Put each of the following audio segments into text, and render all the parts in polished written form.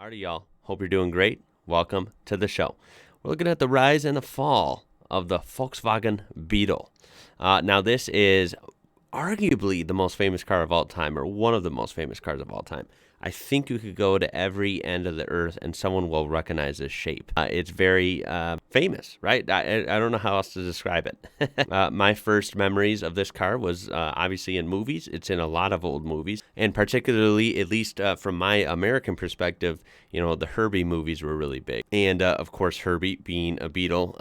Alrighty, y'all. Hope you're doing great. Welcome to the show. We're looking at the rise and the fall of the Volkswagen Beetle. Now, this is arguably the most famous car of all time, or one of the most famous cars of all time. I think you could go to every end of the earth and someone will recognize this shape. It's very famous, right? I don't know how else to describe it. My first memories of this car was obviously in movies. It's in a lot of old movies, and particularly, at least from my American perspective, the Herbie movies were really big. And of course, Herbie being a Beetle,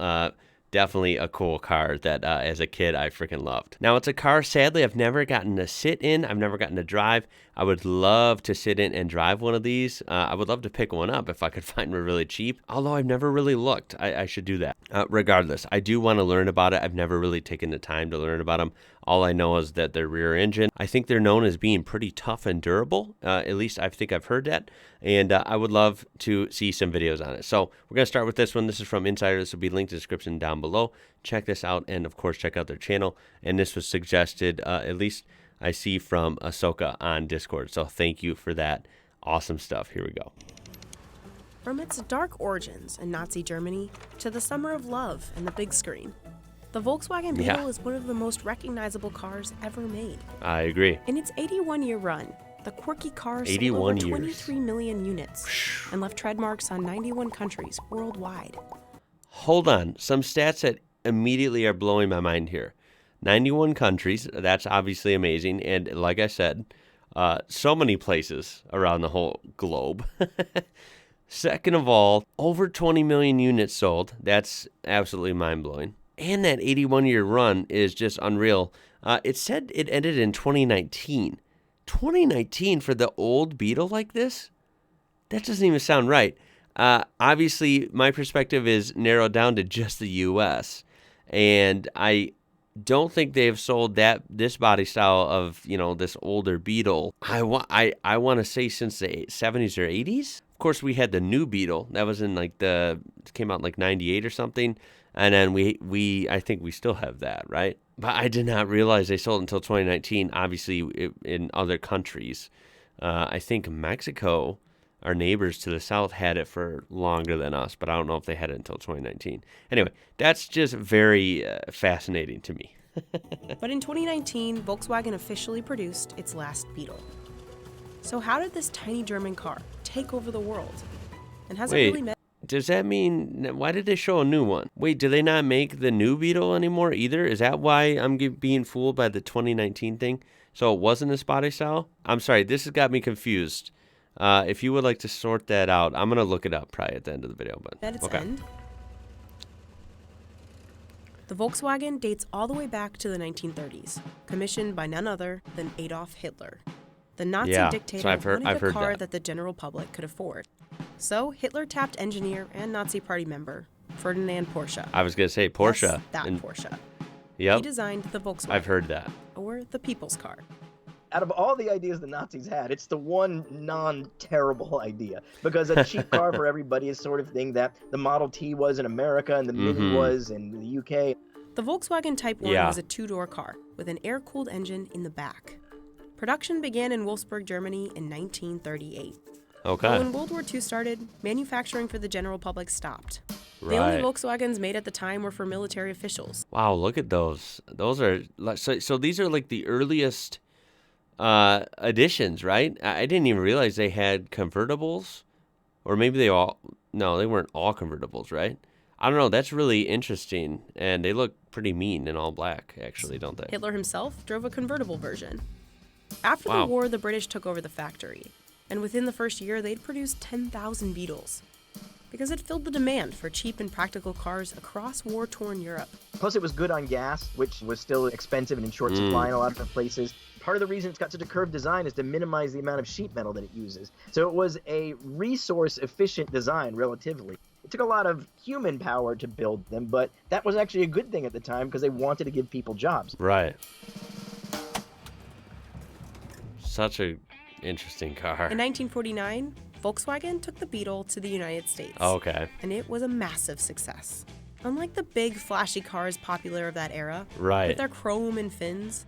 definitely a cool car that as a kid I freaking loved. Now, it's a car, sadly, I've never gotten to sit in. I've never gotten to drive. I would love to sit in and drive one of these. I would love to pick one up if I could find one really cheap, although I've never really looked. I should do that. Regardless, I do want to learn about it. I've never really taken the time to learn about them. All I know is that they're rear engine. I think they're known as being pretty tough and durable. At least I think I've heard that. And I would love to see some videos on it. So we're going to start with this one. This is from Insider. This will be linked in the description down below. Check this out. And of course, check out their channel. And this was suggested, at least I see, from Ahsoka on Discord. So thank you for that. Awesome stuff. Here we go. From its dark origins in Nazi Germany to the summer of love and the big screen, the Volkswagen Beetle is one of the most recognizable cars ever made. I agree. In its 81-year run, the quirky car sold 81 over years. 23 million units and left tread marks on 91 countries worldwide. Hold on. Some stats that immediately are blowing my mind here. 91 countries. That's obviously amazing. And like I said, so many places around the whole globe. Second of all, over 20 million units sold. That's absolutely mind-blowing. And that 81-year run is just unreal. It said it ended in 2019. 2019 for the old Beetle like this? That doesn't even sound right. Obviously, my perspective is narrowed down to just the U.S. And I don't think they've sold this body style of, this older Beetle. I want to say since the 70s or 80s. Of course, we had the new Beetle. That was in it came out in 98 or something. And then I think we still have that, right? But I did not realize they sold until 2019, obviously in other countries. I think Mexico, our neighbors to the south, had it for longer than us, but I don't know if they had it until 2019. Anyway, that's just very fascinating to me. But in 2019, Volkswagen officially produced its last Beetle. So how did this tiny German car take over the world? And has it really met? Does that mean, why did they show a new one? Wait, do they not make the new Beetle anymore either? Is that why I'm being fooled by the 2019 thing? So it wasn't this body style? I'm sorry, this has got me confused. If you would like to sort that out, I'm going to look it up probably at the end of the video. But at its end, the Volkswagen dates all the way back to the 1930s, commissioned by none other than Adolf Hitler. The Nazi dictator wanted a car that the general public could afford. So Hitler tapped engineer and Nazi party member Ferdinand Porsche. I was going to say Porsche. Yes, that Porsche. Yep. He designed the Volkswagen. I've heard that. Or the people's car. Out of all the ideas the Nazis had, it's the one non-terrible idea. Because a cheap car for everybody is sort of thing that the Model T was in America and the Mini was in the UK. The Volkswagen Type 1 was a two-door car with an air-cooled engine in the back. Production began in Wolfsburg, Germany in 1938. Okay. But when World War II started, manufacturing for the general public stopped. The only Volkswagens made at the time were for military officials. Wow, look at those. Those are so these are like the earliest editions, right? I didn't even realize they had convertibles, or maybe they weren't all convertibles, right? I don't know. That's really interesting, and they look pretty mean in all black, actually, don't they? Hitler himself drove a convertible version. After the war, the British took over the factory, and within the first year, they'd produced 10,000 Beetles, because it filled the demand for cheap and practical cars across war-torn Europe. Plus, it was good on gas, which was still expensive and in short supply in a lot of different places. Part of the reason it's got such a curved design is to minimize the amount of sheet metal that it uses. So it was a resource-efficient design, relatively. It took a lot of human power to build them, but that was actually a good thing at the time because they wanted to give people jobs. Right. Such a interesting car. In 1949, Volkswagen took the Beetle to the United States. Okay. And it was a massive success. Unlike the big, flashy cars popular of that era, right, with their chrome and fins,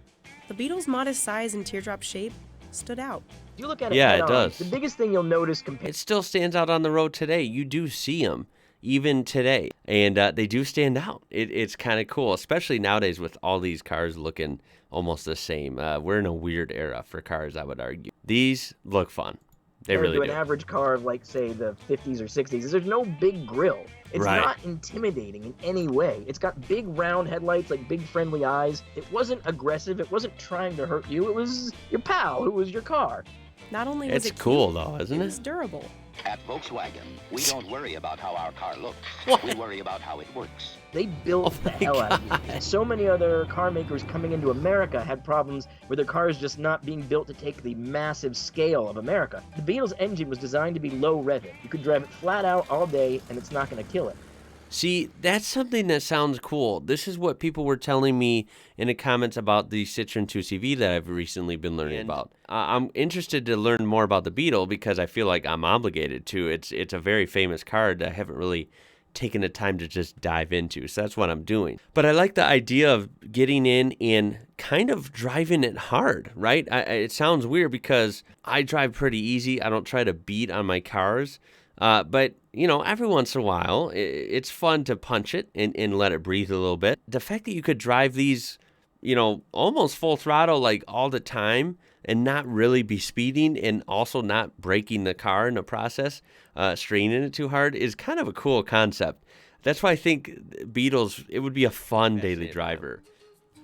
the Beetle's modest size and teardrop shape stood out. If you look at it Yeah, head it on, does. the biggest thing you'll notice It still stands out on the road today. You do see them even today, and they do stand out. It's kind of cool, especially nowadays with all these cars looking almost the same. We're in a weird era for cars, I would argue. These look fun. They really do. An average car of, like, say, the 50s or 60s, there's no big grille. It's not intimidating in any way. It's got big round headlights, like big friendly eyes. It wasn't aggressive. It wasn't trying to hurt you. It was your pal who was your car. Not only was it's cool though, isn't it? It was durable. At Volkswagen, we don't worry about how our car looks. We worry about how it works. They built the hell out of it. So many other car makers coming into America had problems with their cars just not being built to take the massive scale of America. The Beetle's engine was designed to be low revving. You could drive it flat out all day and it's not going to kill it. See, that's something that sounds cool. This is what people were telling me in the comments about the Citroen 2CV that I've recently been learning about. I'm interested to learn more about the Beetle because I feel like I'm obligated to. It's a very famous car that I haven't really taken the time to just dive into, so that's what I'm doing. But I like the idea of getting in and kind of driving it hard, right? It sounds weird because I drive pretty easy. I don't try to beat on my cars. But, you know, every once in a while, it's fun to punch it and let it breathe a little bit. The fact that you could drive these, you know, almost full throttle like all the time and not really be speeding and also not breaking the car in the process, straining it too hard is kind of a cool concept. That's why I think Beetles, it would be a fun daily driver.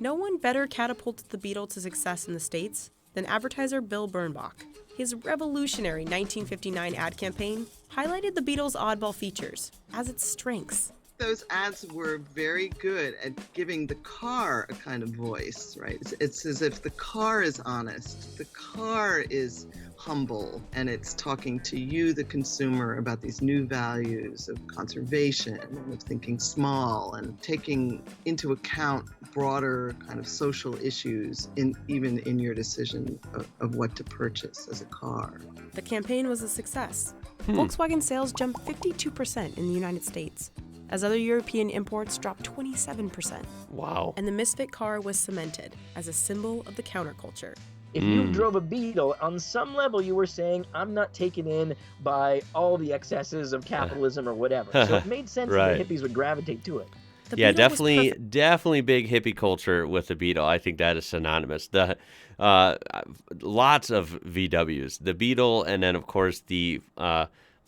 No one better catapulted the Beetle to success in the States than advertiser Bill Bernbach. His revolutionary 1959 ad campaign highlighted the Beetle's oddball features as its strengths. Those ads were very good at giving the car a kind of voice, right? It's as if the car is honest, the car is humble, and it's talking to you, the consumer, about these new values of conservation and of thinking small and taking into account broader kind of social issues even in your decision of what to purchase as a car. The campaign was a success. Volkswagen sales jumped 52% in the United States, as other European imports dropped 27%. Wow. And the misfit car was cemented as a symbol of the counterculture. If you drove a Beetle, on some level you were saying, I'm not taken in by all the excesses of capitalism or whatever. So it made sense that the hippies would gravitate to it. Yeah, definitely big hippie culture with the Beetle. I think that is synonymous. The lots of VWs, the Beetle, and then of course the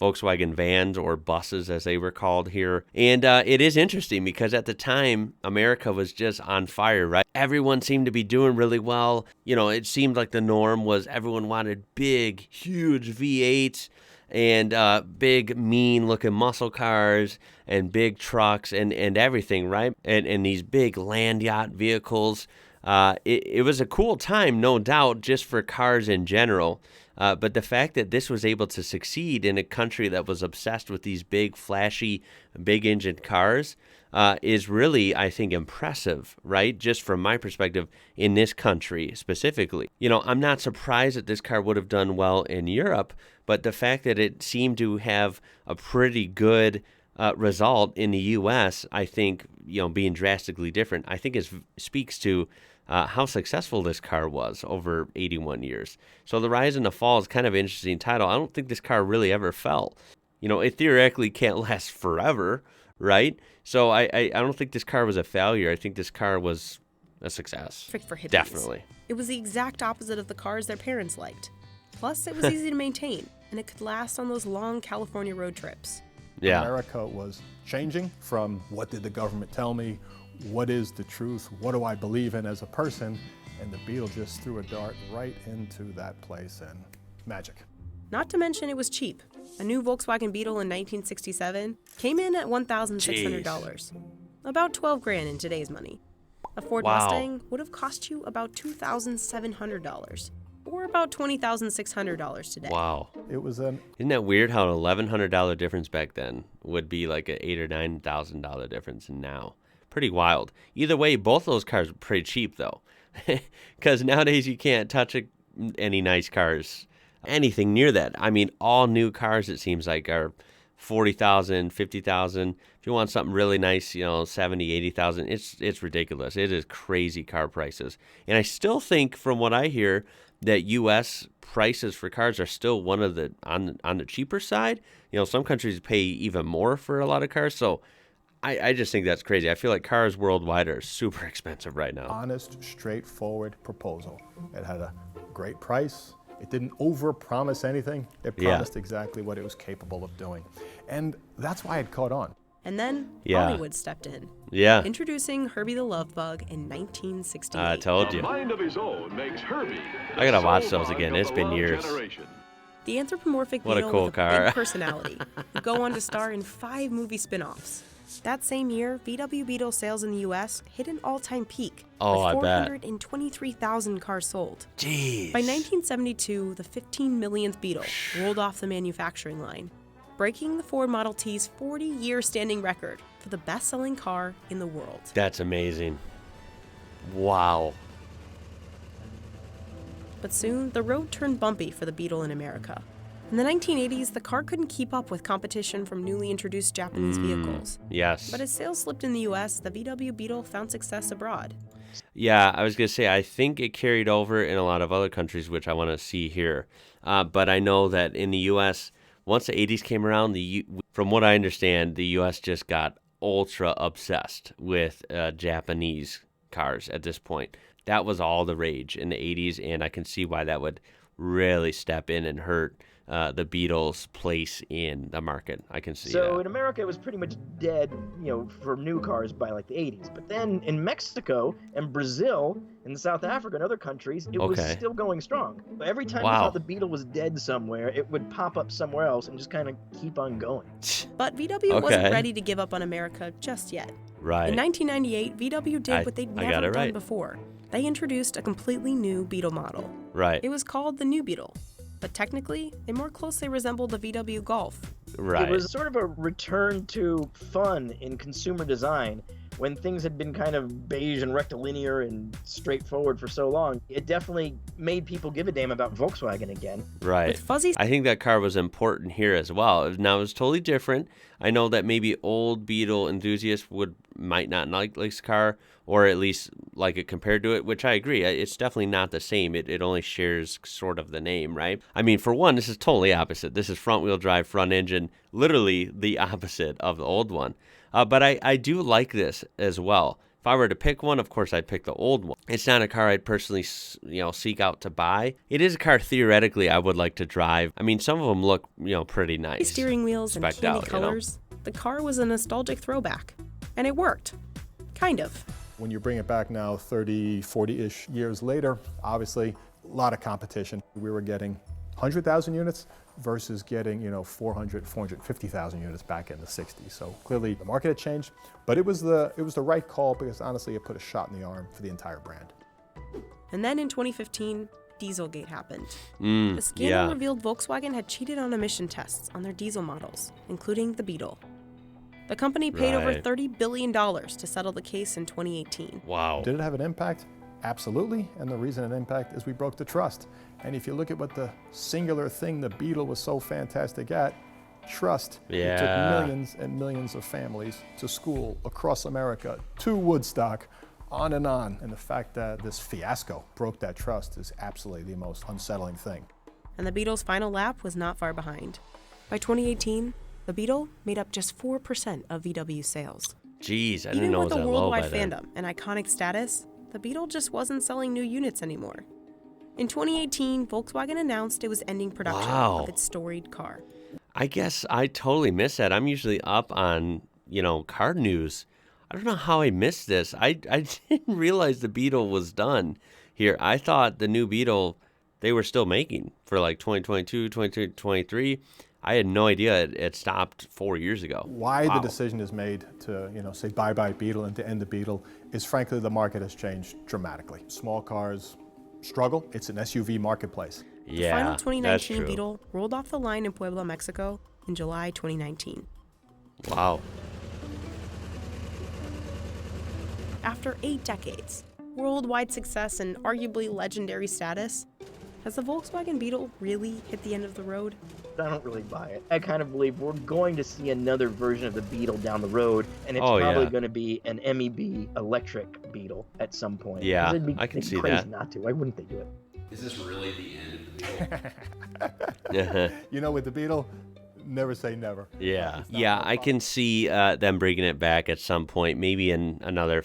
Volkswagen vans or buses as they were called here. And it is interesting because at the time, America was just on fire, right? Everyone seemed to be doing really well. You know, it seemed like the norm was everyone wanted big, huge V8s and big, mean-looking muscle cars and big trucks and everything, right? And these big land yacht vehicles. It was a cool time, no doubt, just for cars in general. But the fact that this was able to succeed in a country that was obsessed with these big, flashy, big-engine cars is really, I think, impressive, right? Just from my perspective, in this country specifically. You know, I'm not surprised that this car would have done well in Europe, but the fact that it seemed to have a pretty good result in the U.S., I think, you know, being drastically different, I think speaks to how successful this car was over 81 years. So The Rise and the Fall is kind of an interesting title. I don't think this car really ever fell. You know, it theoretically can't last forever, right? So I don't think this car was a failure. I think this car was a success. Perfect for hippies. Definitely. It was the exact opposite of the cars their parents liked. Plus, it was easy to maintain, and it could last on those long California road trips. Yeah. America was changing from what did the government tell me, what is the truth, what do I believe in as a person, and the Beetle just threw a dart right into that place and magic. Not to mention it was cheap. A new Volkswagen Beetle in 1967 came in at $1,600. About $12,000 in today's money. A Ford Mustang would have cost you about $2,700. Or about $20,600 today. Wow. It was Isn't that weird how an $1,100 difference back then would be like an $8,000 or $9,000 difference now? Pretty wild. Either way, both those cars are pretty cheap though. Because nowadays you can't touch any nice cars, anything near that. I mean, all new cars it seems like are $40,000, $50,000. If you want something really nice, you know, $70,000, $80,000, it's ridiculous. It is crazy car prices. And I still think, from what I hear, that U.S. prices for cars are still one of the on the cheaper side. Some countries pay even more for a lot of cars. So I just think that's crazy. I feel like cars worldwide are super expensive right now. Honest, straightforward proposal. It had a great price. It didn't overpromise anything. It promised exactly what it was capable of doing. And that's why it caught on. And then Hollywood stepped in. Yeah. Introducing Herbie the Love Bug in 1968. I told you. Mind of his own makes Herbie I gotta watch those again. It's been years. The anthropomorphic What a Beetle cool with car. a big personality would go on to star in 5 movie spin-offs. That same year, VW Beetle sales in the U.S. hit an all-time peak with I bet. 423,000 cars sold. Jeez. By 1972, the 15 millionth Beetle rolled off the manufacturing line, breaking the Ford Model T's 40-year standing record for the best-selling car in the world. That's amazing. Wow. But soon, the road turned bumpy for the Beetle in America. In the 1980s, the car couldn't keep up with competition from newly introduced Japanese vehicles. Yes. But as sales slipped in the U.S., the VW Beetle found success abroad. Yeah, I was going to say, I think it carried over in a lot of other countries, which I want to see here. But I know that in the U.S., once the 80s came around, from what I understand, the U.S. just got ultra obsessed with Japanese cars at this point. That was all the rage in the 80s, and I can see why that would really step in and hurt the Beetle's place in the market. I can see that. So in America, it was pretty much dead, for new cars by like the 80s. But then in Mexico and Brazil and South Africa and other countries, it was still going strong. Every time you thought the Beetle was dead somewhere, it would pop up somewhere else and just kind of keep on going. But VW wasn't ready to give up on America just yet. Right. In 1998, VW did what they'd never done before. They introduced a completely new Beetle model. Right. It was called the New Beetle. But technically, it more closely resembled the VW Golf. Right. It was sort of a return to fun in consumer design when things had been kind of beige and rectilinear and straightforward for so long. It definitely made people give a damn about Volkswagen again. Right. With fuzzy... I think that car was important here as well. Now, it was totally different. I know that maybe old Beetle enthusiasts might not like this car, or at least like it compared to it, which I agree. It's definitely not the same. It only shares sort of the name, right? I mean, for one, this is totally opposite. This is front-wheel drive, front engine, literally the opposite of the old one. But I do like this as well. If I were to pick one, of course, I'd pick the old one. It's not a car I'd personally, seek out to buy. It is a car theoretically I would like to drive. I mean, some of them look, pretty nice. Steering wheels and candy colors. The car was a nostalgic throwback. And it worked. Kind of. When you bring it back now 30, 40-ish years later, obviously a lot of competition. We were getting 100,000 units versus getting, 400, 450,000 units back in the 60s. So clearly the market had changed, but it was the right call because honestly it put a shot in the arm for the entire brand. And then in 2015, Dieselgate happened. The scandal revealed Volkswagen had cheated on emission tests on their diesel models, including the Beetle. The company paid over $30 billion to settle the case in 2018. Wow. Did it have an impact? Absolutely. And the reason it impact is we broke the trust. And if you look at what the singular thing the Beetle was so fantastic at, trust. It took millions and millions of families to school across America, to Woodstock, on. And the fact that this fiasco broke that trust is absolutely the most unsettling thing. And the Beetle's final lap was not far behind. By 2018, the Beetle made up just 4% of VW sales. Jeez, I didn't know it was that low by then. Even with a worldwide fandom and iconic status, the Beetle just wasn't selling new units anymore. In 2018, Volkswagen announced it was ending production of its storied car. I guess I totally missed that. I'm usually up on, car news. I don't know how I missed this. I didn't realize the Beetle was done here. I thought the new Beetle, they were still making for like 2022, 2023. I had no idea it stopped 4 years ago. Why the decision is made to, say bye-bye Beetle and to end the Beetle is frankly the market has changed dramatically. Small cars struggle. It's an SUV marketplace. The final 2019 Beetle rolled off the line in Puebla, Mexico in July 2019. Wow. After 8 decades, worldwide success and arguably legendary status, has the Volkswagen Beetle really hit the end of the road? I don't really buy it. I kind of believe we're going to see another version of the Beetle down the road, and it's probably going to be an MEB electric Beetle at some point. Yeah, I can see that. Not to. Why wouldn't they do it? Is this really the end of the Beetle? You know, with the Beetle, never say never. Yeah, I can see them bringing it back at some point, maybe in another,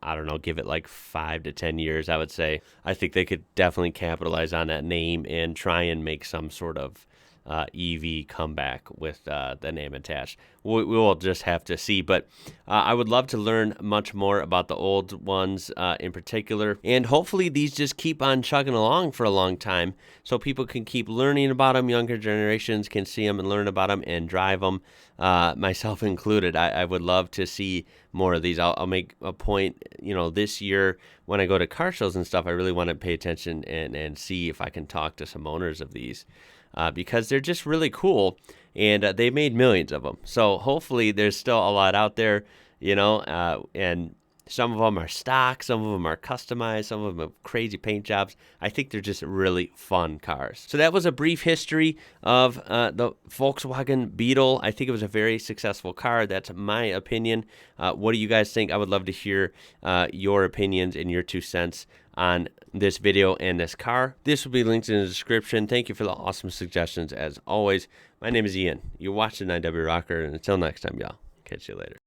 I don't know, give it like 5 to 10 years, I would say. I think they could definitely capitalize on that name and try and make some sort of EV comeback with the name attached. We will just have to see, but I would love to learn much more about the old ones in particular, and hopefully these just keep on chugging along for a long time so people can keep learning about them. Younger generations can see them and learn about them and drive them, myself included. I would love to see more of these. I'll make a point, this year when I go to car shows and stuff, I really want to pay attention and see if I can talk to some owners of these. Because they're just really cool, and they made millions of them. So hopefully there's still a lot out there, and some of them are stock, some of them are customized, some of them have crazy paint jobs. I think they're just really fun cars. So that was a brief history of the Volkswagen Beetle. I think it was a very successful car. That's my opinion. What do you guys think? I would love to hear your opinions and your 2 cents on this video and this car. This will be linked in the description. Thank you for the awesome suggestions as always. My name is Ian. You're watching IWrocker, and until next time, y'all. Catch you later.